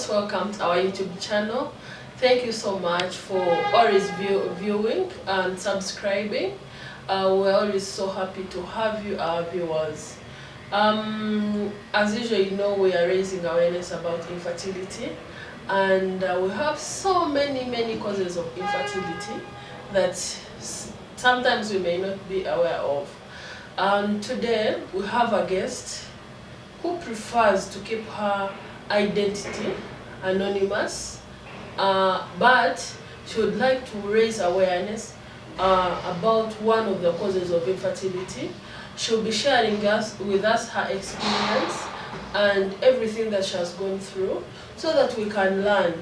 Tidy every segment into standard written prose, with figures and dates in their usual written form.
most welcome to our YouTube channel. Thank you so much for always viewing and subscribing. We're always so happy to have you, our viewers. As usual, you know, we are raising awareness about infertility, and we have so many causes of infertility that sometimes we may not be aware of. And today we have a guest who prefers to keep her identity anonymous, but she would like to raise awareness about one of the causes of infertility. She'll be sharing with us her experience and everything that she has gone through, so that we can learn.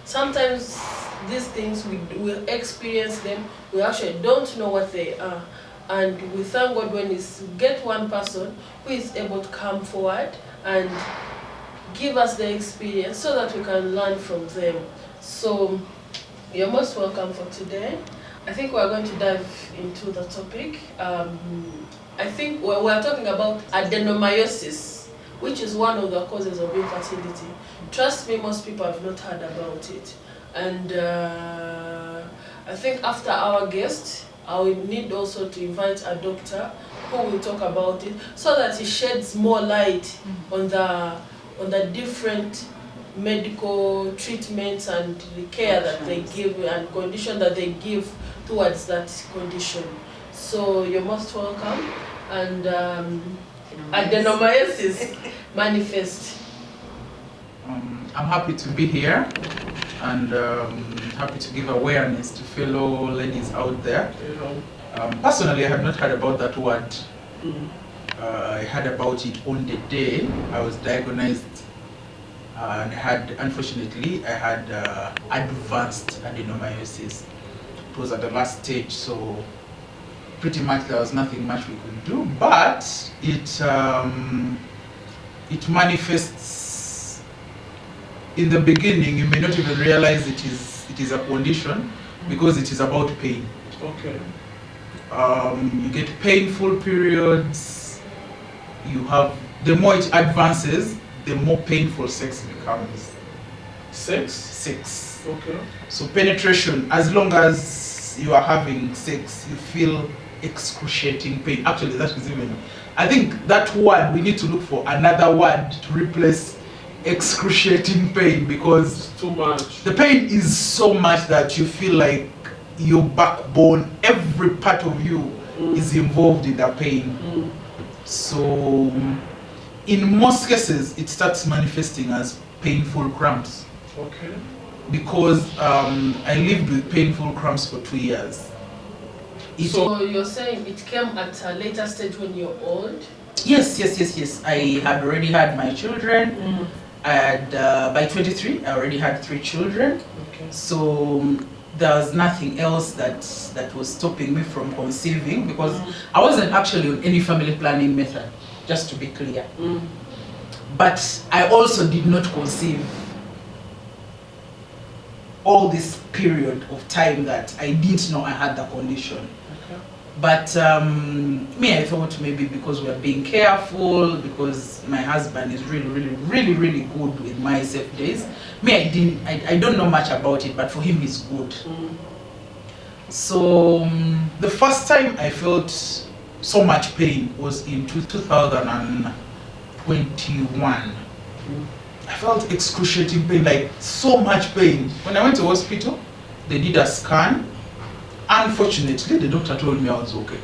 Sometimes these things, we experience them, we actually don't know what they are. And we thank God when we get one person who is able to come forward and give us the experience so that we can learn from them. So you're most welcome for today. I think we're going to dive into the topic. I think we're talking about adenomyosis, which is one of the causes of infertility. Trust me, most people have not heard about it. And I think after our guest, I will need also to invite a doctor who will talk about it, so that he sheds more light on the different medical treatments and the care that they give and condition that they give towards that condition. So you're most welcome. And adenomyosis manifest. I'm happy to be here, and happy to give awareness to fellow ladies out there. Personally, I had not heard about that word. I heard about it on the day I was diagnosed, and unfortunately, I had advanced adenomyosis. It was at the last stage, so pretty much there was nothing much we could do, but it manifests in the beginning. You may not even realize it is a condition, because it is about pain. Okay. You get painful periods. The more it advances, the more painful sex becomes. Sex. Okay. So penetration, as long as you are having sex, you feel excruciating pain. Actually, that is even, I think that word, we need to look for another word to replace excruciating pain, because it's too much. The pain is so much that you feel like your backbone, every part of you is involved in that pain. So in most cases, it starts manifesting as painful cramps. Okay. Because I lived with painful cramps for 2 years. So you're saying it came at a later stage when you're old? Yes. I had already had my children. And by 23, I already had 3 children. Okay. So there was nothing else that was stopping me from conceiving, because I wasn't actually on any family planning method, just to be clear. But I also did not conceive all this period of time that I didn't know I had the condition. Okay. But I thought maybe because we're being careful, because my husband is really good with my safe days. I don't know much about it, but for him it's good. So the first time I felt so much pain was in 2021. I felt excruciating pain, like so much pain. When I went to hospital, they did a scan. Unfortunately, the doctor told me I was okay.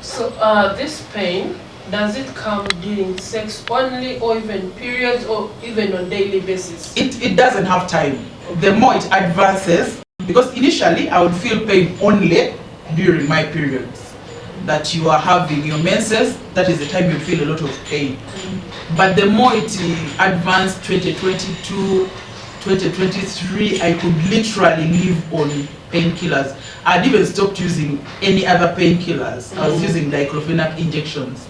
So this pain, does it come during sex only, or even periods, or even on daily basis? It doesn't have time. The more it advances, because initially I would feel pain only during my periods. That you are having your menses, that is the time you feel a lot of pain. But the more it advanced, 2022, 2023, I could literally live on painkillers. I'd even stopped using any other painkillers. I was using diclofenac injections.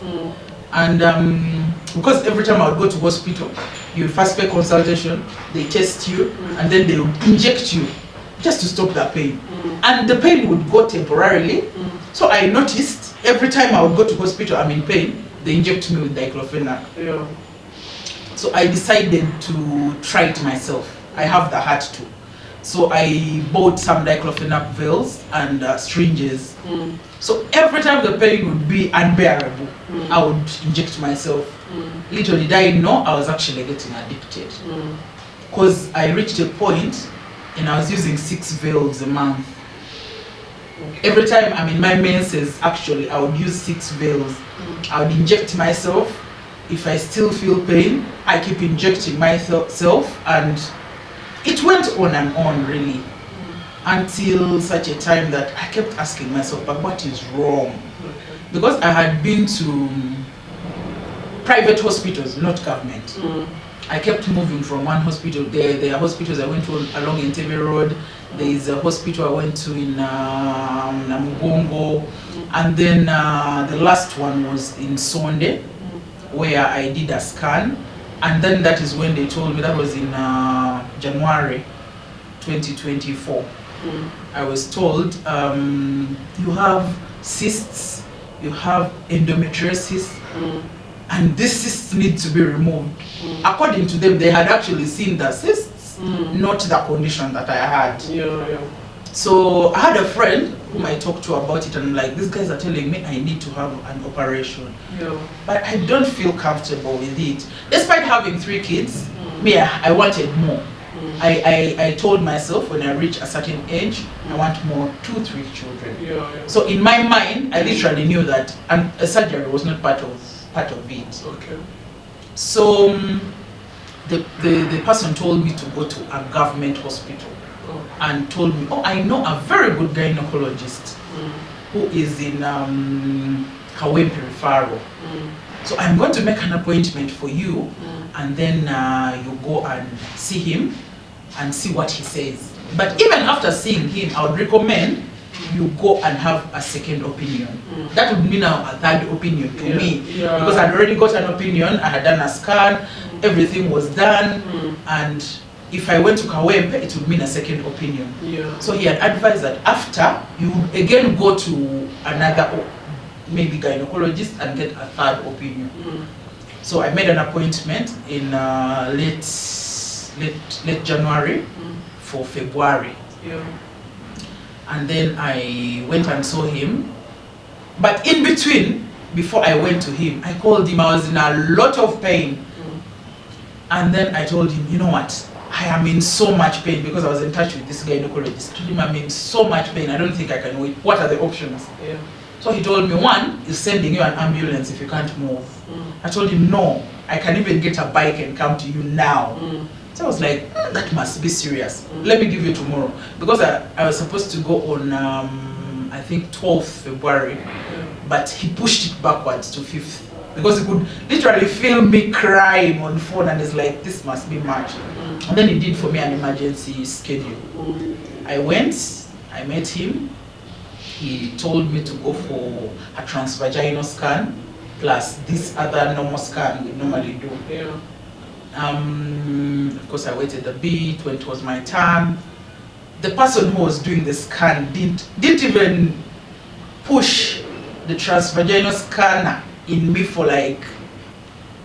And because every time I would go to hospital, you would first pay consultation, they test you, and then they would inject you just to stop the pain. And the pain would go temporarily. So I noticed every time I would go to hospital, I'm in pain, they inject me with diclofenac. Yeah. So I decided to try it myself. I have the heart to. So I bought some diclofenac veils and syringes. So every time the pain would be unbearable, I would inject myself. Little did I know I was actually getting addicted. Because I reached a point and I was using 6 veils a month. Every time I'm in my menses, actually, I would use 6 veils. I would inject myself. If I still feel pain, I keep injecting myself, and it went on and on, really, until such a time that I kept asking myself, but what is wrong? Because I had been to private hospitals, not government. I kept moving from one hospital. There are hospitals I went to along Entebbe Road. There is a hospital I went to in Namugongo. And then the last one was in Sonde, where I did a scan. And then that is when they told me, that was in January 2024. I was told, you have cysts, you have endometriosis, and these cysts need to be removed. According to them, they had actually seen the cysts, not the condition that I had. So I had a friend whom I talked to about it, and I'm like, these guys are telling me I need to have an operation. But I don't feel comfortable with it. Despite having 3 kids, me, I wanted more. I told myself when I reach a certain age, I want more, 2-3 children. So in my mind, I literally knew that a surgery was not part of it. So the person told me to go to a government hospital and told me, oh, I know a very good gynecologist who is in Kawempe referral. So I'm going to make an appointment for you, and then you go and see him and see what he says. But even after seeing him, I would recommend you go and have a second opinion. That would mean now a third opinion to me, because I'd already got an opinion, I had done a scan, everything was done, and if I went to Kawempe, it would mean a second opinion. So he had advised that after, you would again go to another maybe gynecologist and get a third opinion. So I made an appointment in late January for February. And then I went and saw him. But in between, before I went to him, I called him. I was in a lot of pain. And then I told him, you know what? I am in so much pain, because I was in touch with this gynecologist. I told him, I'm in so much pain, I don't think I can wait. What are the options? So he told me, one is sending you an ambulance if you can't move. I told him, no, I can even get a bike and come to you now. So I was like, that must be serious. Let me give you tomorrow. Because I was supposed to go on, I think 12th February, but he pushed it backwards to 5th. Because he could literally feel me crying on phone, and he's like, this must be much. And then he did for me an emergency schedule. I went, I met him. He told me to go for a transvaginal scan, plus this other normal scan we normally do. Of course, I waited a bit. When it was my turn, the person who was doing the scan didn't even push the transvaginal scanner in me for like,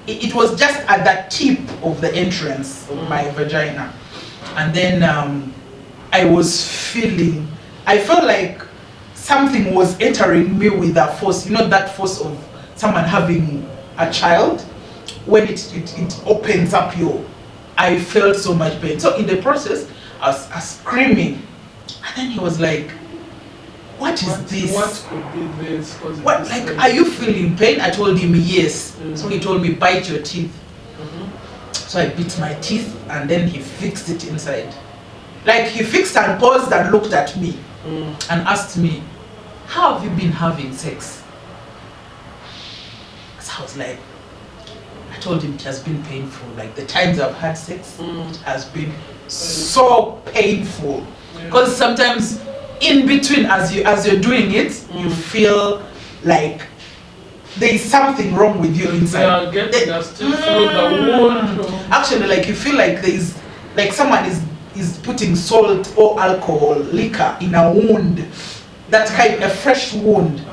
it was just at the tip of the entrance of my vagina. And then I felt like something was entering me with a force, you know, that force of someone having a child. When it opens up I felt so much pain. So in the process, I was screaming. And then he was like, what is this? What could be this? What, like, are you feeling pain? I told him yes. So he told me, bite your teeth. So I bit my teeth, and then he fixed it inside. Like, he fixed and paused and looked at me and asked me, how have you been having sex? So I was like, I told him it has been painful. Like, the times I've had sex, it has been so painful. Because sometimes in between, as you're doing it, you feel like there is something wrong with you inside. Actually, like, you feel like there is, like, someone is putting salt or alcohol, liquor in a wound. That kind of fresh wound.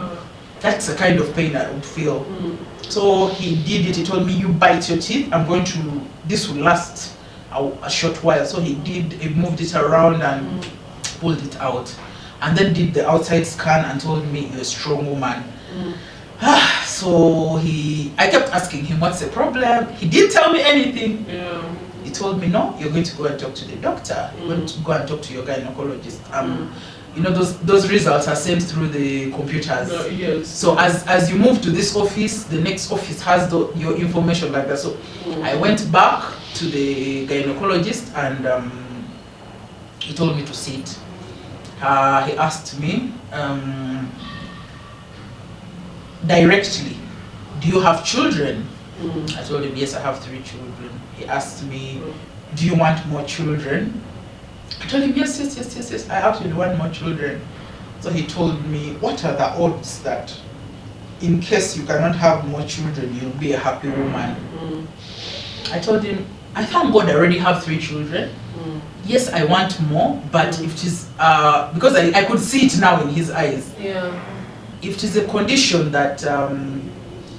That's the kind of pain I would feel. So he did it. He told me, you bite your teeth. This will last a short while. So he moved it around and pulled it out. And then did the outside scan and told me, you're a strong woman. So I kept asking him, what's the problem? He didn't tell me anything. He told me, no, you're going to go and talk to the doctor. You're going to go and talk to your gynecologist. You know, those results are sent through the computers. Yes. So as you move to this office, the next office has your information like that. So I went back to the gynecologist and he told me to sit. He asked me directly, do you have children? I told him, yes, I have 3 children. He asked me, do you want more children? I told him, yes, I actually want more children. So he told me, what are the odds that in case you cannot have more children, you'll be a happy woman? I told him, I thank God I already have 3 children. Yes, I want more, but if it is, because I could see it now in his eyes. If it is a condition that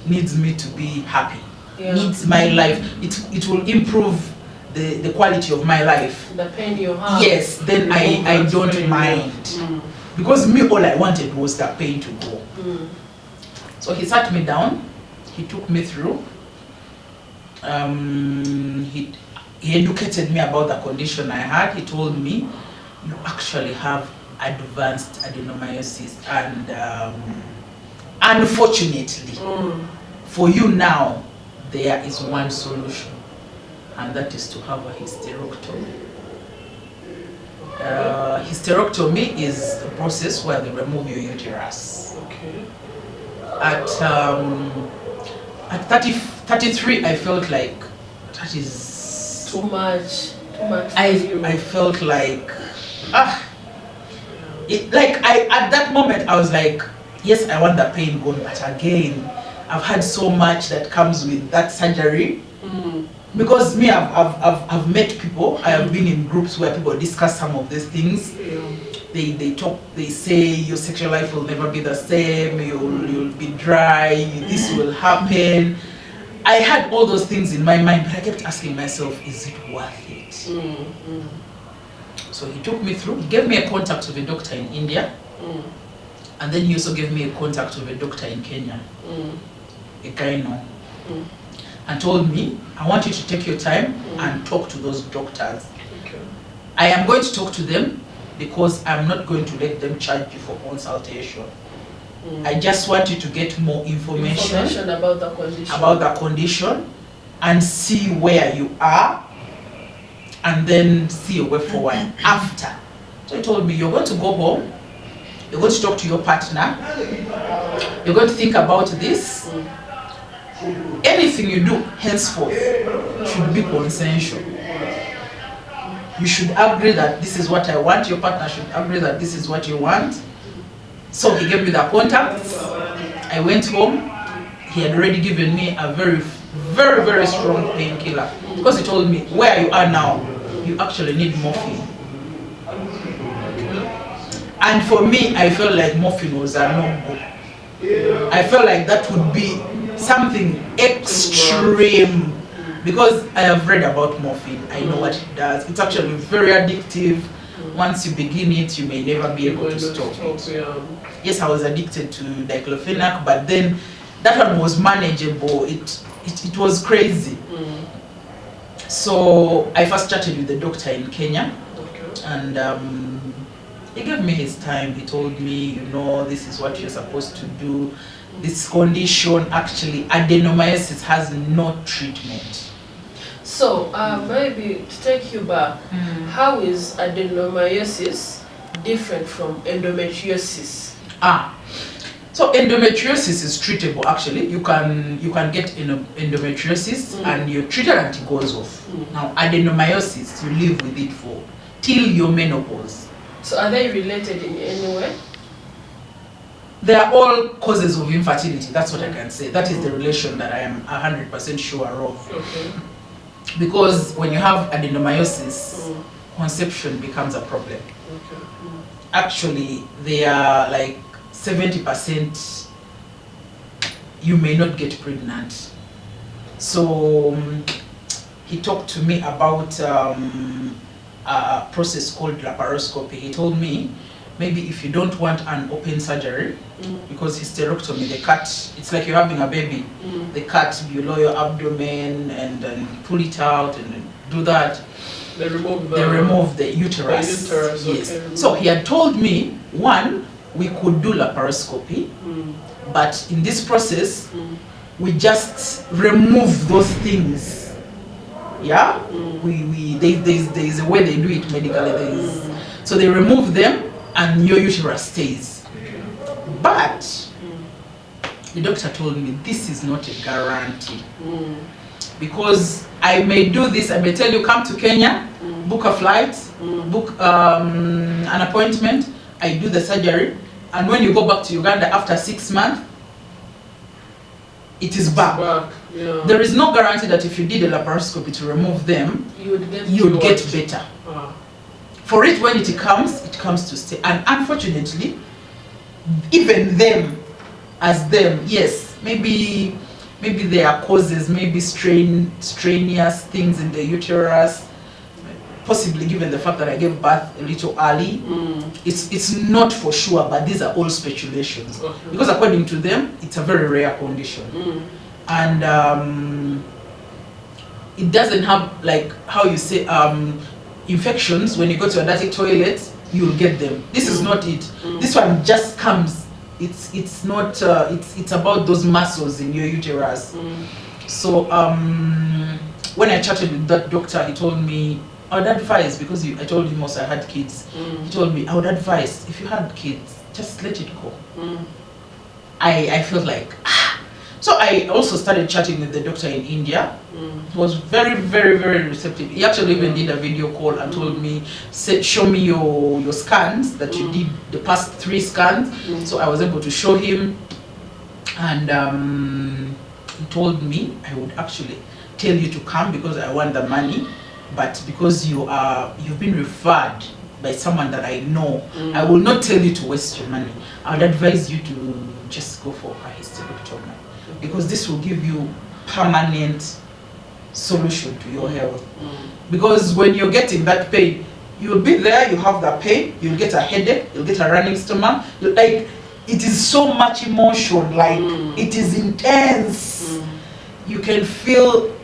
needs me to be happy, needs my life, it will improve the quality of my life. The pain you have. Yes, then I don't mind. Because me, all I wanted was that pain to go. So he sat me down, he took me through, he educated me about the condition I had. He told me, you actually have advanced adenomyosis, and unfortunately for you now, there is one solution, and that is to have a hysterectomy. Hysterectomy is a process where they remove your uterus. At 33, I felt like that is too much. I felt like at that moment I was like, yes, I want the pain gone, but again, I've had so much that comes with that surgery. Because me, I've met people. I have been in groups where people discuss some of these things. They talk. They say your sexual life will never be the same. You'll be dry. This will happen. I had all those things in my mind, but I kept asking myself, is it worth it? So he took me through. He gave me a contact with a doctor in India, and then he also gave me a contact with a doctor in Kenya, a gyno, and told me, I want you to take your time and talk to those doctors. I am going to talk to them because I'm not going to let them charge you for consultation. I just want you to get more information about the condition, and see where you are, and then see a way forward after. So he told me, you're going to go home, you're going to talk to your partner, you're going to think about this. Anything you do henceforth should be consensual. You should agree that this is what I want, your partner should agree that this is what you want. So he gave me the contacts. I went home. He had already given me a very, very, very strong painkiller. Because he told me, where you are now, you actually need morphine. And for me, I felt like morphine was a no-go. I felt like that would be something extreme. Because I have read about morphine. I know what it does. It's actually very addictive. Once you begin it, you may never be able to stop it. Yes, I was addicted to diclofenac, but then that one was manageable. It was crazy. So I first chatted with the doctor in Kenya, and he gave me his time. He told me, you know, this is what you're supposed to do. This condition, actually, adenomyosis, has no treatment. So maybe to take you back, how is adenomyosis different from endometriosis? So endometriosis is treatable. Actually, you can get endometriosis and you're treated and it goes off. Now adenomyosis, you live with it till your menopause. So are they related in any way? They are all causes of infertility. That's what I can say. That is the relation that I am 100% sure of. Because when you have adenomyosis, conception becomes a problem. Actually, they are like 70% you may not get pregnant. So he talked to me about a process called laparoscopy. He told me, maybe if you don't want an open surgery, because hysterectomy, they cut, it's like you're having a baby. They cut below your abdomen and then pull it out and do that. They remove the uterus. The uterus, yes. okay. So he had told me, one, we could do laparoscopy, but in this process, we just remove those things. Yeah? There's a way they do it medically. So they remove them and your uterus stays. But the doctor told me this is not a guarantee. Because I may do this, I may tell you, come to Kenya, book a flight, book an appointment, I do the surgery, and when you go back to Uganda after 6 months, it is back. Yeah. There is no guarantee that if you did a laparoscopy to remove them, you would get better. For it, when it comes to stay. And unfortunately, even them, yes, maybe there are causes, maybe strenuous things in the uterus, possibly given the fact that I gave birth a little early. It's not for sure, but these are all speculations. Because according to them, it's a very rare condition. And it doesn't have, like how you say, infections. When you go to a dirty toilet, you'll get them. This is not it. This one just comes. It's not, it's about those muscles in your uterus. So when I chatted with that doctor, he told me, I would advise, because I told him also I had kids. He told me, I would advise, if you had kids, just let it go. I felt like, So I also started chatting with the doctor in India. He was very, very, very receptive. He actually even did a video call and told me, show me your scans that you did, the past 3 scans. So I was able to show him, and he told me I would actually tell you to come because I want the money, but because you've been referred by someone that I know, I will not tell you to waste your money. I would advise you to just go for a hysterectomy, because this will give you permanent solution to your health. Because when you're getting that pain, you'll be there, you have that pain, you'll get a headache, you'll get a running stomach, like it is so much emotion, like it is intense. You can feel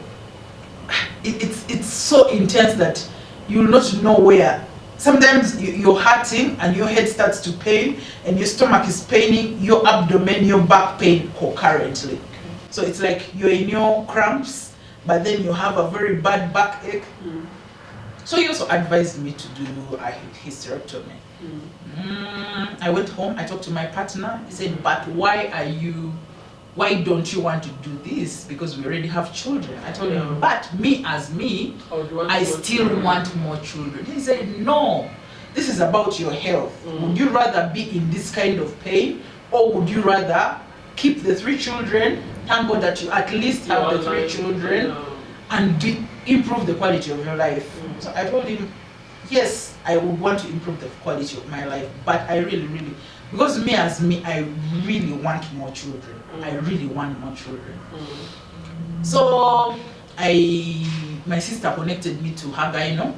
it's so intense that you'll not know where. Sometimes you're hurting and your head starts to pain and your stomach is paining, your abdomen, your back pain concurrently. So it's like you're in your cramps, but then you have a very bad backache. So he also advised me to do a hysterectomy. I went home, I talked to my partner. He said, but why don't you want to do this? Because we already have children. I told him, but me as me, I still want more children. He said, no, this is about your health. Would you rather be in this kind of pain, or would you rather keep the 3 children, thank God that you at least have the 3 children, and improve the quality of your life? So I told him, yes, I would want to improve the quality of my life, but I really, because me as me, I really want more children. I really want more children. So my sister connected me to her gyno,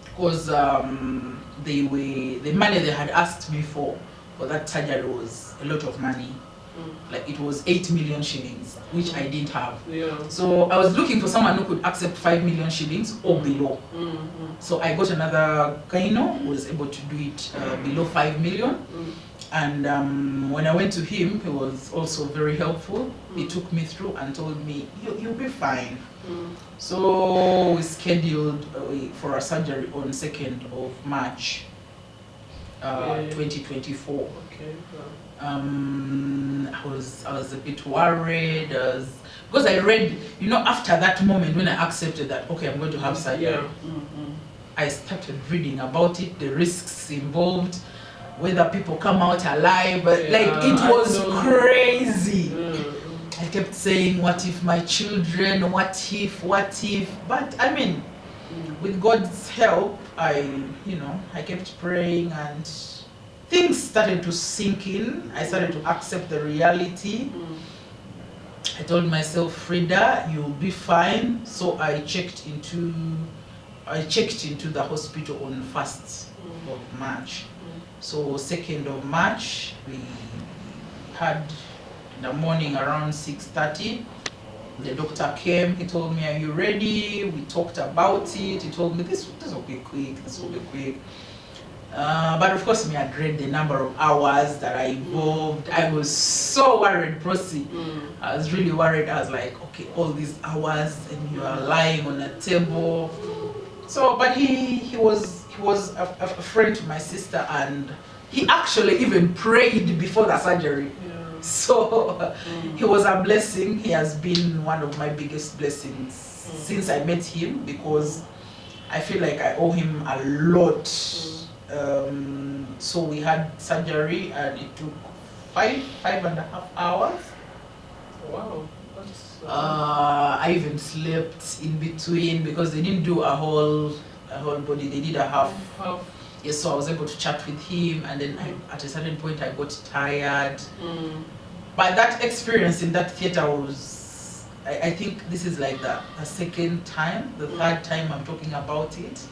because the money they had asked me for that surgery was a lot of money. Like it was 8 million shillings, which I didn't have. So I was looking for someone who could accept 5 million shillings or below. So I got another gyno who was able to do it below 5 million. And when I went to him, he was also very helpful. He took me through and told me, you'll be fine. So we scheduled for a surgery on 2nd of March 2024. I was a bit worried because I read, after that moment when I accepted that, okay, I'm going to have surgery, I started reading about it, the risks involved, whether people come out alive, but it was crazy. I kept saying, what if my children, what if, but I mean, with God's help, I kept praying, and things started to sink in. I started to accept the reality. I told myself, Frida, you'll be fine. So I checked into the hospital on 1st of March. So 2nd of March, we had in the morning around 6:30. The doctor came, he told me, are you ready? We talked about it. He told me, this will be quick, this will be quick. But of course, me, I read the number of hours that I involved. I was so worried, Prosi. I was really worried. I was like, okay, all these hours and you are lying on a table. So, but he was a friend to my sister, and he actually even prayed before the surgery. So he was a blessing. He has been one of my biggest blessings since I met him, because I feel like I owe him a lot. So we had surgery and it took 5.5 hours. Wow. I even slept in between because they didn't do a whole body, they did a half. Yes, so I was able to chat with him, and then at a certain point I got tired. But that experience in that theater was, I think this is like the second time, the third time I'm talking about it.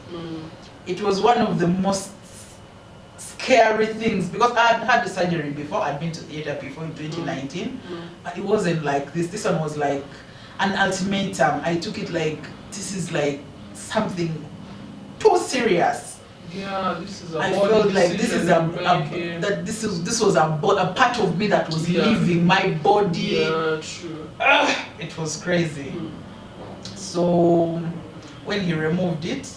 It was one of the most scary things, because I had had the surgery before. I'd been to theater before in 2019. But it wasn't like this. This one was like an ultimatum. I took it like, this is like something too serious. Yeah, this is a I felt like this is this was a part of me that was leaving my body. Yeah, true. It was crazy. So when he removed it,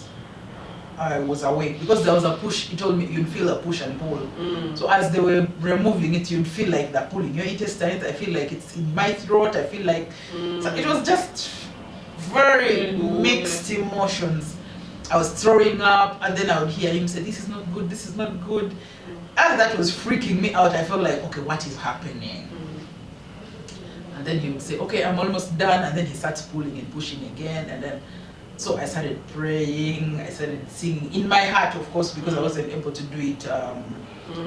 I was awake because there was a push. He told me you'd feel a push and pull. So as they were removing it, you'd feel like they're pulling your intestines. I feel like it's in my throat. I feel like so it was just very mixed emotions. I was throwing up, and then I would hear him say, this is not good, this is not good. And that was freaking me out. I felt like, okay, what is happening? And then he would say, okay, I'm almost done. And then he starts pulling and pushing again. And then, so I started praying, I started singing in my heart, of course, because I wasn't able to do it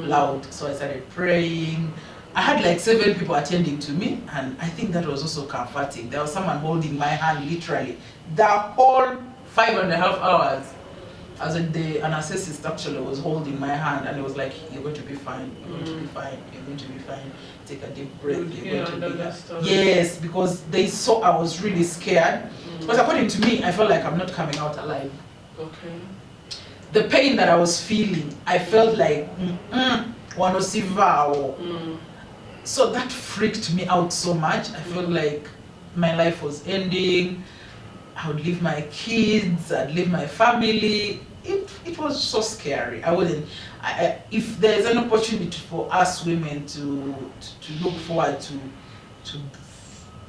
loud. So I started praying. I had like 7 people attending to me, and I think that was also comforting. There was someone holding my hand literally the whole 5.5 hours. As the anesthetist actually was holding my hand, and it was like, you're going to be fine, you're going to be fine, you're going to be fine. Take a deep breath, you're going to be fine. Yes, because they saw I was really scared. But according to me, I felt like I'm not coming out alive. Okay. The pain that I was feeling, I felt like, so that freaked me out so much. I felt like my life was ending. I would leave my kids, I'd leave my family. It was so scary. I wouldn't. If there's an opportunity for us women to look forward to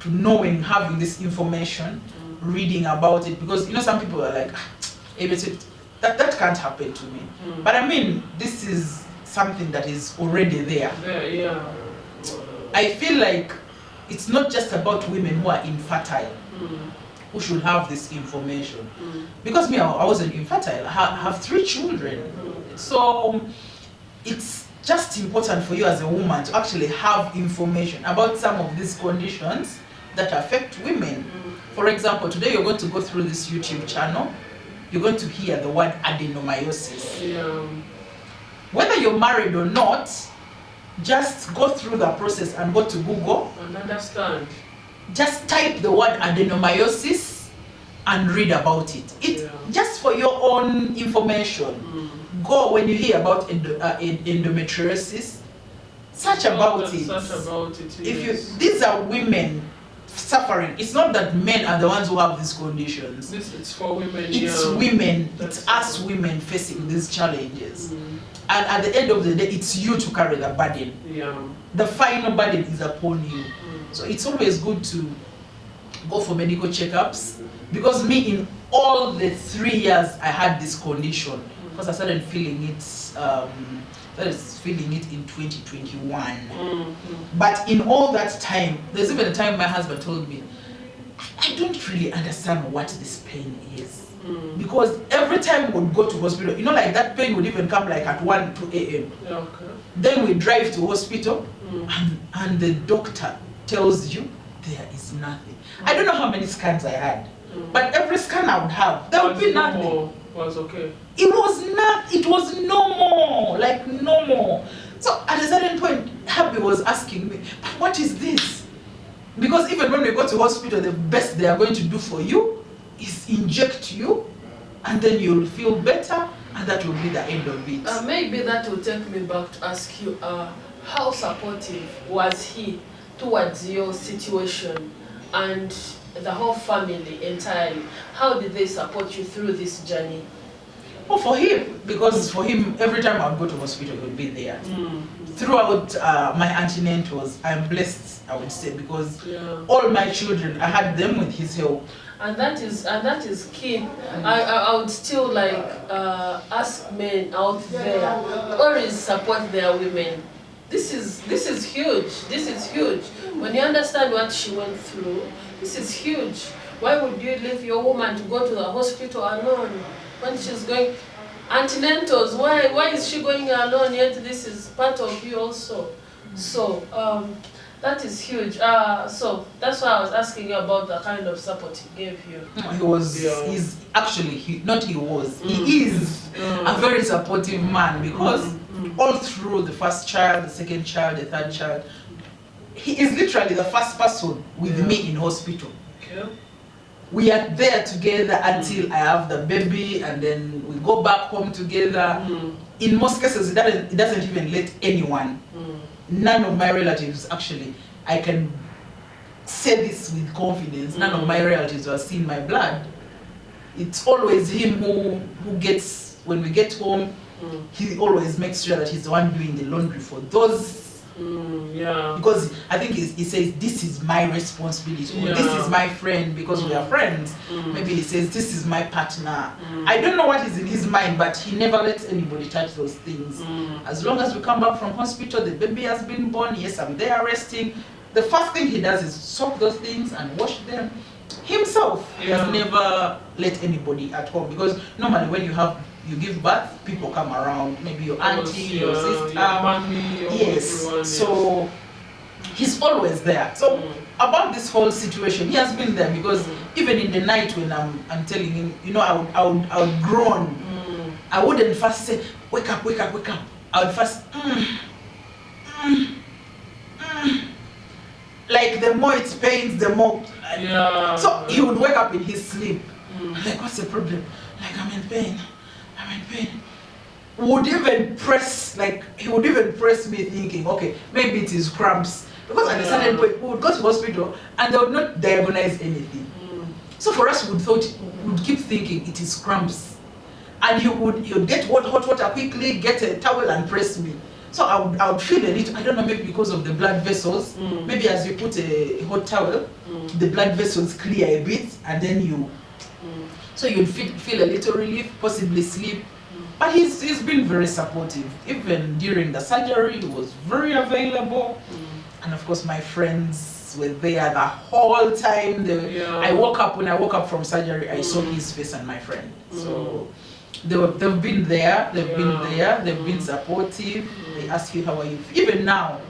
knowing, having this information, reading about it, because some people are like, that can't happen to me. But I mean, this is something that is already there. Yeah. I feel like it's not just about women who are infertile who should have this information. Because me, I wasn't infertile. I have 3 children. So it's just important for you as a woman to actually have information about some of these conditions that affect women. For example, today you're going to go through this YouTube channel. You're going to hear the word adenomyosis. Yeah. Whether you're married or not, just go through the process and go to Google. And understand. Just type the word adenomyosis and read about it. Just for your own information. Go, when you hear about endometriosis, search about it. If these are women suffering. It's not that men are the ones who have these conditions. It's for women. It's women. It's us women facing these challenges. And at the end of the day, it's you to carry the burden. The final burden is upon you. So it's always good to go for medical checkups, because me, in all the 3 years I had this condition, because I started feeling it in 2021. But in all that time, there's even a time my husband told me, I don't really understand what this pain is. Because every time we'd go to hospital, like that pain would even come like at 1, 2 a.m. Then we drive to hospital, and the doctor tells you there is nothing. I don't know how many scans I had, but every scan I would have, there would be nothing. Was okay. It was normal, like normal. So at a certain point, Happy was asking me, but what is this? Because even when we go to hospital, the best they are going to do for you is inject you, and then you'll feel better, and that will be the end of it. Maybe that will take me back to ask you, how supportive was he towards your situation and the whole family entirely? How did they support you through this journey? Well, for him, because for him, every time I would go to hospital, he would be there. Throughout my antenatals, I'm blessed, I would say, because all my children, I had them with his help. And that is key. I would still like ask men out there, always support their women. This is huge. This is huge. When you understand what she went through, this is huge. Why would you leave your woman to go to the hospital alone when she's going antenatals? Why is she going alone? Yet this is part of you also. So that is huge. So that's why I was asking you about the kind of support he gave you. He's actually, he is a very supportive man, because all through the first child, the second child, the third child, he is literally the first person with me in hospital. Okay. We are there together until I have the baby, and then we go back home together. In most cases, it doesn't even let anyone. None of my relatives, actually, I can say this with confidence, none of my relatives who have seen my blood. It's always him who gets, when we get home, he always makes sure that he's the one doing the laundry for those. Because I think he says, this is my responsibility, or this is my friend, because we are friends. Maybe he says, this is my partner. I don't know what is in his mind, but he never lets anybody touch those things. As long as we come back from hospital, the baby has been born, yes, I'm there resting. The first thing he does is soak those things and wash them himself. He has never let anybody at home, because normally when you give birth, people come around, maybe your auntie, your sister, your mommy, yes. Everyone, so he's always there. So about this whole situation, he has been there, because even in the night when I'm telling him, you know, I would groan. I wouldn't first say, wake up, wake up, wake up. I would first, like the more it pains, the more. So he would wake up in his sleep. Like, what's the problem? Like, I'm in pain. I'm in pain. Would even press, like, he would even press me thinking, okay, maybe it is cramps. Because at a certain point, we would go to hospital and they would not diagnose anything. So for us, we would keep thinking it is cramps. And he would get hot water quickly, get a towel and press me. So I would feel a little, I don't know, maybe because of the blood vessels, maybe as you put a hot towel, the blood vessels clear a bit, and then so you'll feel a little relief, possibly sleep. But he's been very supportive. Even during the surgery, he was very available. And of course, my friends were there the whole time. When I woke up from surgery, I saw his face and my friend. So they've been there, they've been supportive. They ask you, how are you? Even now,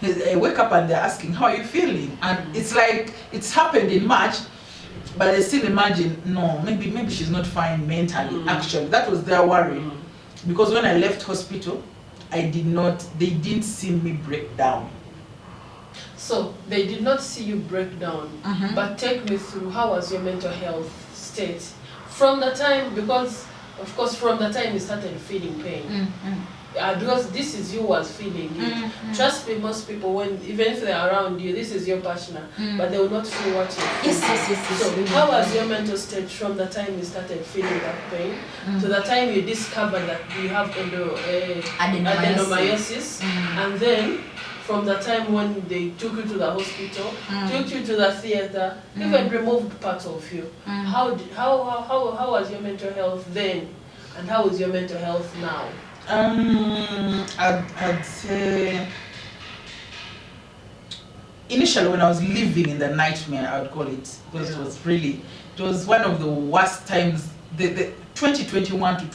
I wake up and they're asking, how are you feeling? And it's like, it's happened in March, but I still imagine, no, maybe she's not fine mentally. Actually, that was their worry. Because when I left hospital, they didn't see me break down. So they did not see you break down, but take me through, how was your mental health state from the time, because of course from the time you started feeling pain, because this is you was feeling it. Trust me, most people, even if they're around you, this is your partner, but they will not feel what you feel. Yes. So how was your mental state from the time you started feeling that pain to the time you discovered that you have adenomyosis, and then from the time when they took you to the hospital, took you to the theater, even removed parts of you? How was your mental health then, and how is your mental health now? I'd say initially when I was living in the nightmare, I would call it, because it was one of the worst times. The 2021 to